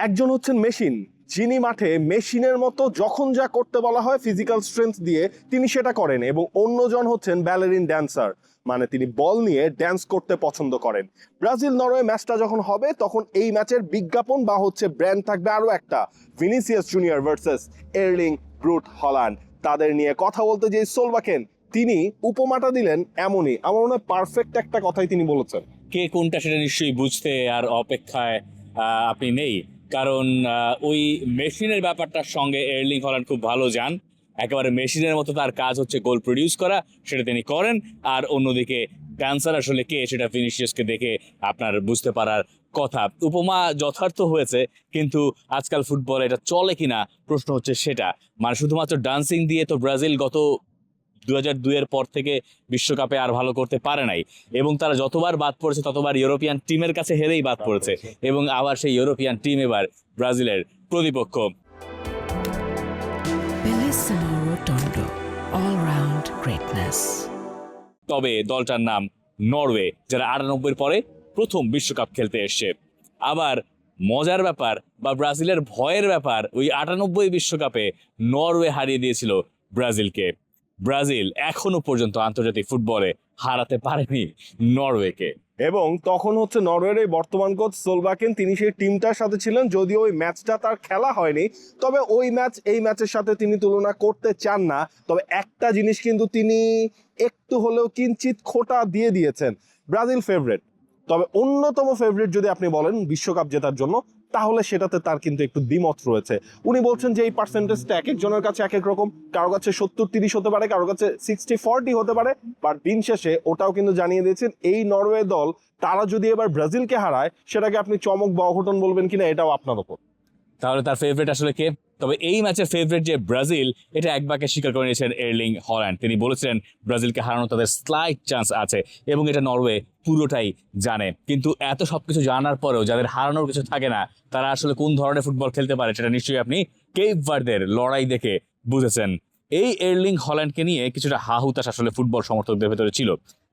একজন হচ্ছেন মেশিন, যিনি মাঠে মেশিনের মতো যখন যা করতে বলা হয় ফিজিক্যাল স্ট্রেংথ দিয়ে তিনি সেটা করেন, এবং অন্যজন হচ্ছেন ব্যালেরিন ড্যান্সার, মানে তিনি বল নিয়ে ড্যান্স করতে পছন্দ করেন। ব্রাজিল নরওয়ে ম্যাচটা যখন হবে তখন এই ম্যাচের বিজ্ঞাপন বা হচ্ছে ব্র্যান্ড থাকবে আরো একটা, Vinicius Junior versus Erling Braut Haaland. তাদের নিয়ে কথা বলতে যে সোলবাকেন, তিনি উপমাটা দিলেন এমনই, আমার মনে হয় পারফেক্ট একটা কথাই তিনি বলেছেন। কে কোনটা সেটা নিশ্চয়ই বুঝতে আর অপেক্ষায় আপনি নেই, কারণ ওই মেশিনের ব্যাপারটার সঙ্গে এর্লিং হল্যান্ড খুব ভালো যান। একেবারে মেশিনের মতো তার কাজ হচ্ছে গোল প্রডিউস করা, সেটা তিনি করেন। আর অন্যদিকে ডান্সার আসলে কে সেটা ভিনিসিয়াসকে দেখে আপনার বুঝতে পারার কথা। উপমা যথার্থ হয়েছে, কিন্তু আজকাল ফুটবলে এটা চলে কিনা প্রশ্ন হচ্ছে সেটা। মানে শুধুমাত্র ডান্সিং দিয়ে তো ব্রাজিল গত 2002-এর পর থেকে বিশ্বকাপে আর ভালো করতে পারে নাই, এবং তারা যতবার বাদ পড়েছে ততবার ইউরোপিয়ান টিমের কাছে হেরেই বাদ পড়েছে, এবং আবার সেই ইউরোপিয়ান টিম এবার ব্রাজিলের প্রতিপক্ষ। Bellissimo Rotondo, all-round greatness. তবে দলটার নাম নরওয়ে, যারা 98-এর পরে প্রথম বিশ্বকাপ খেলতে এসছে। আবার মজার ব্যাপার বা ব্রাজিলের ভয়ের ব্যাপার, ওই 98 বিশ্বকাপে নরওয়ে হারিয়ে দিয়েছিল ব্রাজিলকে। ব্রাজিল এখনো পর্যন্ত আন্তর্জাতিক ফুটবলে হারাতে পারেনি নরওয়েকে। এবং তখন হচ্ছে নরওয়ের এই বর্তমান কোচ সোলবাকেন, তিনি সেই টিমটার সাথে ছিলেন, যদিও ওই ম্যাচটা তার খেলা হয়নি। তবে ওই ম্যাচ এই ম্যাচের সাথে তিনি তুলনা করতে চান না। তবে একটা জিনিস কিন্তু তিনি একটু হলেও কিঞ্চিত খোঁটা দিয়ে দিয়েছেন, ব্রাজিল ফেভারিট। তবে অন্যতম ফেভারিট যদি আপনি বলেন বিশ্বকাপ জেতার জন্য, তাহলে সেটাতে তার কিন্তু একটু দ্বিমত রয়েছে। উনি বলছেন যে এই পার্সেন্টেজটা এক একজনের কাছে এক এক রকম, কারো কাছে 70-30 হতে পারে, কারো কাছে 60-40 হতে পারে। বাট দিন শেষে ওটাও কিন্তু জানিয়ে দিয়েছেন এই নরওয়ে দল, তারা যদি এবার ব্রাজিলকে হারায় সেটাকে আপনি চমক বা অঘটন বলবেন কিনা এটাও আপনার উপর। তাহলে তার ফেভারিট আসলে কে? তবে এই ম্যাচের ফেভারিট যে ব্রাজিল, এটা এক বাক্যে স্বীকার করে নিয়েছেন এর্লিং হল্যান্ড। তিনি বলেছিলেন ব্রাজিলকে হারানো তাদের স্লাইট চান্স আছে, এবং এটা নরওয়ে পুরোটাই জানে। কিন্তু এত সবকিছু জানার পরেও যাদের হারানোর কিছু থাকে না, তারা আসলে কোন ধরনের ফুটবল খেলতে পারে সেটা নিশ্চয়ই আপনি কেপ ভার্দের লড়াই দেখে বুঝেছেন। এই এর্লিং হল্যান্ডকে নিয়ে কিছুটা হা হুতাশ আসলে ফুটবল সমর্থকদের ভেতরে ছিল,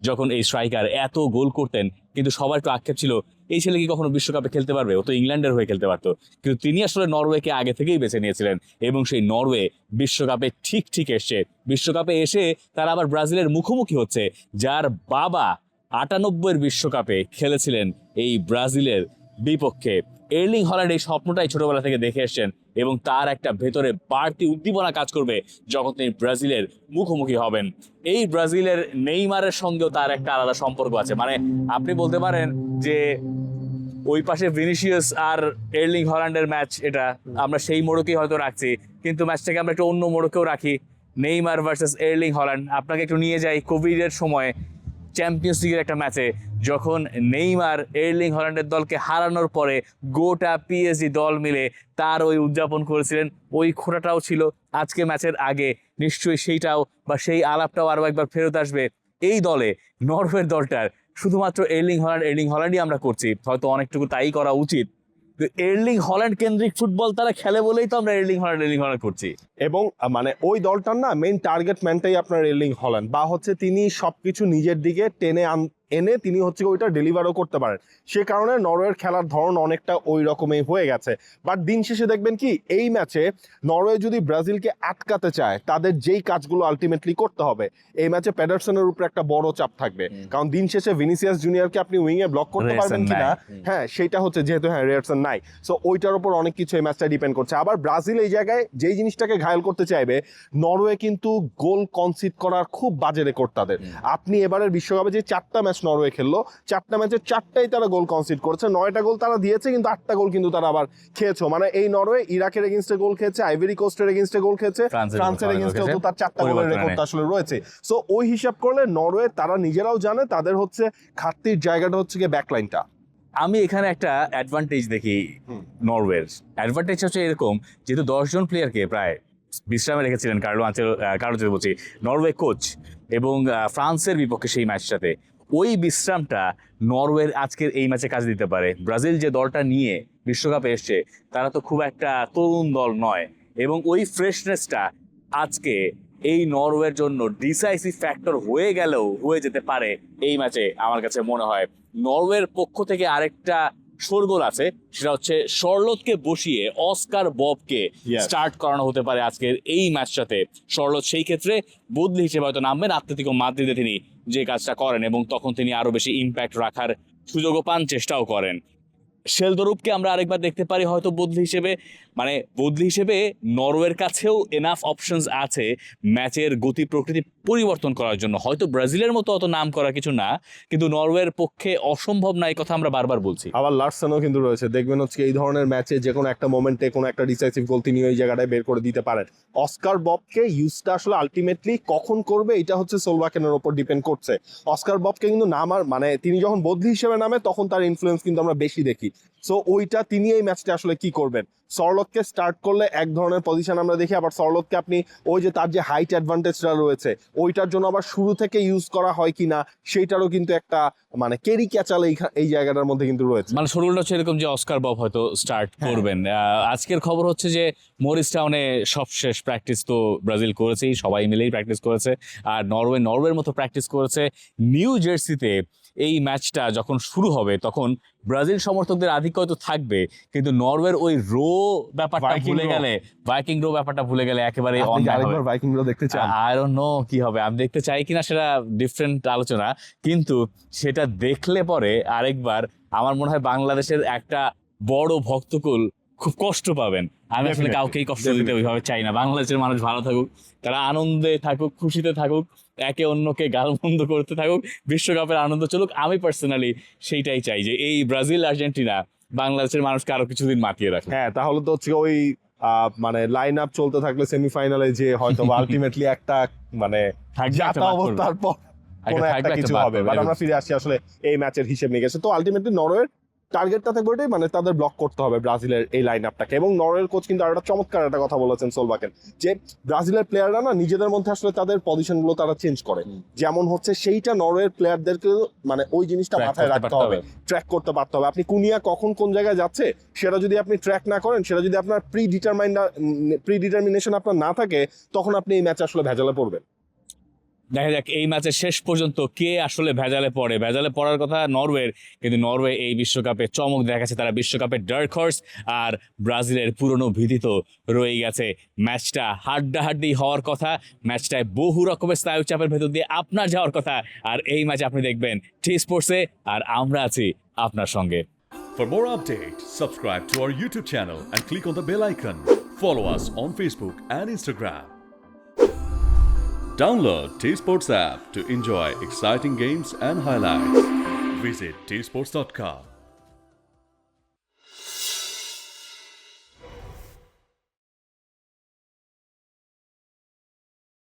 যখন এই স্ট্রাইকার এত গোল করতেন। কিন্তু সবার একটু আক্ষেপ ছিল, এই ছেলে কি কখনো বিশ্বকাপে খেলতে পারবে? ও তো ইংল্যান্ডের হয়ে খেলতে পারতো। কিন্তু তিনি আসলে নরওয়েকে আগে থেকেই বেছে নিয়েছিলেন, এবং সেই নরওয়ে বিশ্বকাপে ঠিক ঠিক এসছে। বিশ্বকাপে এসে তারা আবার ব্রাজিলের মুখোমুখি হচ্ছে, যার বাবা 98-এর বিশ্বকাপে খেলেছিলেন এই ব্রাজিলের বিপক্ষে। এর্লিং হল্যান্ড এই স্বপ্নটাই ছোটবেলা থেকে দেখে এসছেন, এবং তার একটা ভেতরে বাড়তি উদ্দীপনা কাজ করবে যখন তিনি ব্রাজিলের মুখোমুখি হবেন। এই ব্রাজিলের নেইমারের সঙ্গেও তার একটা আলাদা সম্পর্ক আছে। মানে আপনি বলতে পারেন যে ওই পাশে ভিনিসিয়াস আর এর্লিং হল্যান্ডের ম্যাচ, এটা আমরা সেই মোড়কেই হয়তো রাখছি, কিন্তু ম্যাচটাকে আমরা একটু অন্য মোড়কেও রাখি। Neymar versus Erling Haaland. আপনাকে একটু নিয়ে যাই কোভিডের সময় চ্যাম্পিয়ন্স লিগের একটা ম্যাচে, যখন নেইমার এর্লিং হল্যান্ডের দলকে হারানোর পরে গোটা পিএসজি দল মিলে তার ওই উদযাপন করেছিলেন। ওই খোঁটাটাও ছিল আজকে ম্যাচের আগে। নিশ্চয়ই সেইটাও বা সেই আলাপটাও আরও একবার ফেরত আসবে এই দলে, নরওয়ের দলটার। শুধুমাত্র এর্লিং হল্যান্ডই আমরা করছি, হয়তো অনেকটুকু তাই করা উচিত। এর্লিং হল্যান্ড কেন্দ্রিক ফুটবল তারা খেলে বলেই তো আমরা এর্লিং হল্যান্ড করছি। এবং মানে ওই দলটার না মেইন টার্গেট ম্যানটাই আপনার এর্লিং হল্যান্ড, বা হচ্ছে তিনি সবকিছু নিজের দিকে টেনে এনে তিনি হচ্ছে ওইটা ডেলিভারও করতে পারেন। সে কারণে নরওয়ের খেলার ধরন অনেকটা ওই রকমই হয়ে গেছে। বাট দিন শেষে দেখবেন কি, এই ম্যাচে নরওয়ে যদি ব্রাজিলকে আটকাতে চায়, তাদের যেই কাজগুলো আলটিমেটলি করতে হবে, এই ম্যাচে পেডারসনের উপরে একটা বড় চাপ থাকবে। কারণ দিন শেষে ভিনিসিয়াস জুনিয়রকে আপনি উইংয়ে ব্লক করতে পারবেন কিনা, হ্যাঁ সেটা হচ্ছে, যেহেতু হ্যাঁ রিয়ারসন নাই, সো ওইটার উপর অনেক কিছু এই ম্যাচটা ডিপেন্ড করছে। আবার ব্রাজিল এই জায়গায় যেই জিনিসটাকে ঘায়ল করতে চাইবে, নরওয়ে কিন্তু গোল কনসিড করার খুব বাজে রেকর্ড তাদের। আপনি এবারের বিশ্বকাপে যে 4টা ম্যাচ নরওয়ে খেললো, 4টা ম্যাচের 4টাই তারা গোল কনসিড করেছে। 9টা গোল তারা দিয়েছে, কিন্তু 8টা গোল কিন্তু তারা আবার খেয়েছে। মানে এই নরওয়ে ইরাকের এগেইনস্টে গোল খেয়েছে, আইভরি কোস্টের এগেইনস্টে গোল খেয়েছে, ফ্রান্সের এগেইনস্টেও তো তার 4টা গোলের রেকর্ড আসলে রয়েছে। সো ওই হিসাব করলে নরওয়ে তারা নিজেরাও জানে তাদের হচ্ছে ঘাটতির জায়গাটা হচ্ছে গিয়ে ব্যাকলাইনটা। আমি এখানে একটা অ্যাডভান্টেজ দেখি নরওয়ের। অ্যাডভান্টেজ হচ্ছে এরকম, যেহেতু 10 জন প্লেয়ারকে প্রায় বিশ্রামে রেখেছিলেন কার্লো বলছি নরওয়ে কোচ, এবং ফ্রান্সের বিপক্ষে সেই ম্যাচটাতে ওই বিশ্রামটা নরওয়ের আজকের এই ম্যাচে কাজ দিতে পারে। ব্রাজিল যে দলটা নিয়ে বিশ্বকাপে এসছে, তারা তো খুব একটা তরুণ দল নয়, এবং ওই ফ্রেশনেসটা আজকে এই নরওয়ের জন্য ডিসাইসিভ ফ্যাক্টর হয়ে যেতে পারে এই ম্যাচে। আমার কাছে মনে হয় নরওয়ের পক্ষ থেকে আরেকটা শোরগোল আছে, সেটা হচ্ছে শার্লটকে বসিয়ে অস্কার ববকে Yes. স্টার্ট করানো হতে পারে আজকের এই ম্যাচটাতে। শার্লট সেই ক্ষেত্রে বদলি হিসেবে হয়তো নামবেন, আতলেতিকো মাদ্রিদে তিনি যে কাজটা করেন এবং তখন তিনি আরো বেশি ইম্প্যাক্ট রাখার সুযোগও পান, চেষ্টাও করেন। শেলদরুপকে আমরা আরেকবার দেখতে পারি হয়তো বদলি হিসেবে, মানে বদলি হিসেবে নরওয়ের কাছেও এনাফ অপশনস আছে ম্যাচের গতি প্রকৃতি পরিবর্তন করার জন্য। হয়তো ব্রাজিলের মতো অত নাম করা কিছু না, কিন্তু নরওয়ের পক্ষে অসম্ভব না, এই কথা আমরা বারবার বলছি। আবার লার্সেনও কিন্তু রয়েছে, দেখবেন হচ্ছে এই ধরনের ম্যাচে যে কোনো একটা মোমেন্টে কোনো একটা ডিসাইসিভ গোল তিনি ওই জায়গাটায় বের করে দিতে পারেন। অস্কার ববকে ইউজটা আসলে আলটিমেটলি কখন করবে এটা হচ্ছে সোলবাকেনের ওপর ডিপেন্ড করছে। অস্কার ববকে কিন্তু নামার মানে তিনি যখন বদলি হিসেবে নামে তখন তার ইনফ্লুয়েন্স কিন্তু আমরা বেশি দেখি। সো ওইটা তিনি এই ম্যাচটা আসলে কি করবেন। সরলতকে স্টার্ট করলে এক ধরনের পজিশন আমরা দেখি, আবার সরলতকে আপনি ওই যে তার যে হাইট অ্যাডভান্টেজটা রয়েছে ওইটার জন্য আবার শুরু থেকে ইউজ করা হয় কিনা সেইটারও কিন্তু একটা মানে কেরি ক্যাচাল এই জায়গাটার মধ্যে কিন্তু রয়েছে। মানে শোরগোলটা হচ্ছে এরকম যে অস্কার বব হয়তো স্টার্ট করবেন। আজকের খবর হচ্ছে যে মরিস টাউনে সবশেষ প্র্যাকটিস তো ব্রাজিল করেছেই, সবাই মিলেই প্র্যাকটিস করেছে, আর নরওয়ের মতো প্র্যাকটিস করেছে। নিউ জার্সিতে এই ম্যাচটা যখন শুরু হবে তখন ব্রাজিল সমর্থকদের আধিক্য হয়তো থাকবে, কিন্তু নরওয়ের ওই ব্যাপারটা Viking ভুলে row। গেলে, ভাইকিং রো ব্যাপারটা ভুলে গেলে একেবারে আপনি কি অন্যায় হবে। আরেকবার ভাইকিংরা দেখতে চান? আই ডোন্ট নো কি হবে, আমি দেখতে চাই কিনা সেটা ডিফারেন্ট আলোচনা, কিন্তু সেটা দেখলে পরে আরেকবার আমার মনে হয় বাংলাদেশের একটা বড় ভক্তকুল খুব কষ্ট পাবেন। আমি আসলে Definitely, কাউকেই কষ্ট দিতে definitely। ওইভাবে চাই না। বাংলাদেশের মানুষ ভালো থাকুক, তারা আনন্দে থাকুক, খুশিতে থাকুক, একে অন্যকে গালমন্দ করতে থাকুক, বিশ্বকাপের আনন্দ চলুক। আমি পার্সোনালি সেইটাই চাই যে এই ব্রাজিল আর্জেন্টিনা বাংলাদেশের মানুষকে আরো কিছুদিন মাতিয়ে রাখে। হ্যাঁ, তাহলে তো হচ্ছে ওই মানে লাইন আপ চলতে থাকলে সেমিফাইনালে যে হয়তো আলটিমেটলি একটা মানে থাকবে একটা যাতা বাদ পড়বে। অবস্থার পর কোনো থাকবে একটা একটা কিছু বাদ হবে। পড়বে, বাট এরকম। আমরা ফিরে আসছি আসলে এই ম্যাচের হিসেব নিকেশে। তো আলটিমেটলি নরওয়ের টার্গেটটা থাকবে ওইটাই, মানে তাদের ব্লক করতে হবে ব্রাজিলের এই লাইন আপটাকে। এবং নরওয়ের কোচ কিন্তু আরেকটা চমৎকার একটা কথা বলেছেন সোলবাকেন, যে ব্রাজিলের প্লেয়াররা না নিজেদের মধ্যে আসলে তাদের পজিশনগুলো তারা চেঞ্জ করে, যেমন হচ্ছে সেইটা নরওয়ের প্লেয়ারদেরকে মানে ওই জিনিসটা Track মাথায় করতে রাখতে পারতে হবে, ট্র্যাক করতে পারতে হবে। আপনি কুনিয়া কখন কোন জায়গায় যাচ্ছে সেটা যদি আপনি ট্র্যাক না করেন, সেটা যদি আপনার প্রি ডিটারমিনেশন আপনার না থাকে, তখন আপনি এই ম্যাচে আসলে ভেজালে পড়বেন। দেখা যাক এই ম্যাচের শেষ পর্যন্ত কে আসলে ভেজালে পড়ে। ভেজালে পড়ার কথা নরওয়ের, কিন্তু নরওয়ে এই বিশ্বকাপে চমক দেখাচ্ছে, তারা বিশ্বকাপের ডার্ক হর্স, আর ব্রাজিলের পুরনো ভীতি তো রয়ে গেছে। ম্যাচটা হাড্ডাহাড্ডি হওয়ার কথা, ম্যাচটায় বহু রকমের স্নায়ু চাপের ভেতর দিয়ে আপনার যাওয়ার কথা, আর এই ম্যাচ আপনি দেখবেন টি স্পোর্টসে, আর আমরা আছি আপনার সঙ্গে। For more updates, subscribe to our YouTube channel and click on the bell icon. Follow us on Facebook and Instagram. Download T-Sports app to enjoy exciting games and highlights. Visit tsports.com.